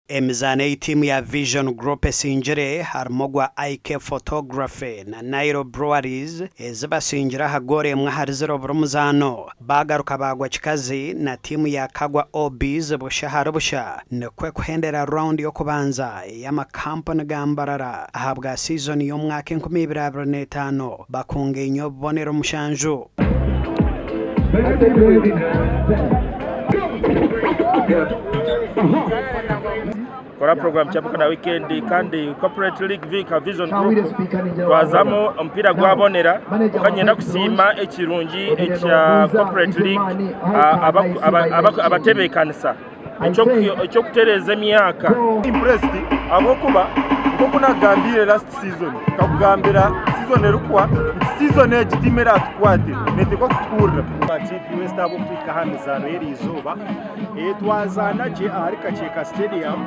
Emizane timu ya Vision Group esinjire harimo gwa IK Photography na Nairo Breweries ezibasinjira hagore mwahari zero burumuzano bagaruka bagwa chikazi na timu ya Kagwa OBs bushahara busha nekwe kuhendera round yo kubanza y'ama company gambarara ahabwa season yo mwaka 2025 bakunge inyo bonero mushanju Kora program chabuka na weekend kandi corporate league vika Vision Group twazamo mpira gwabonera kanyenda kusima ekirungi ekya corporate league abatebekanisa ecyo kutereza emyaka impressed abokuba kokuna gambire last season kakugambira season erukwa season egitimera atkwate neteko kukurra batipi west abo kwika hamizano yeri izuba twazana je arika cheka stadium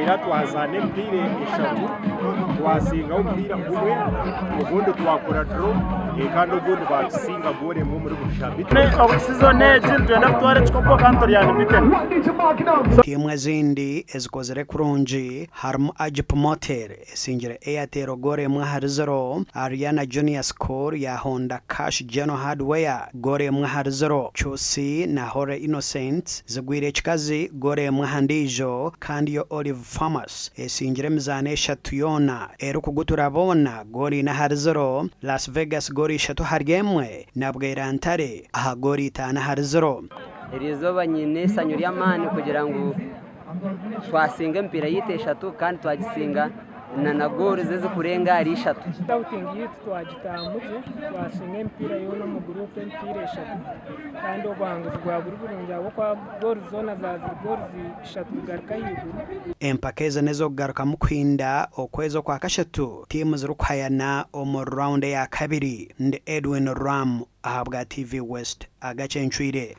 era twazane mpire eshatu twasinga umupira umwe ubundi twakora draw kandi ubundi basinga gole mu muri bushabi season egitwenda kutwara chikopo kantori yani biten timu zindi ezikozere kurunji harimo Ajip Motor esinjire Airtel gore mwahari zero Ariana Junior Score ya Honda Cash General Hardware gore mwahari zero Chusi na Hore Innocent zigwire chikazi gore mwahandijo kandi yo Olive Farmers esinjire mizane eshatu yona eru kuguturabona gori na hari zero Las Vegas gori eshatu haryemwe nabwera ntare aha gori itana hari zero irizoba nyine sanyuri y'amani kugira ngo twasinga mpira yite eshatu kandi twagisinga na gori zeze kurenga ari eshatu tawutingi twagitambuje twasinga mpira yo no mu group mpira eshatu kandi obanguzi gwa buri burungi abo kwa gori zona za gori eshatu garuka yiguru empakeza nezo garuka mukwinda okwezo kwa kashatu timu zirukhayana omu round ya kabiri ndi Edwin Ram ahabwa TV West agacenchwire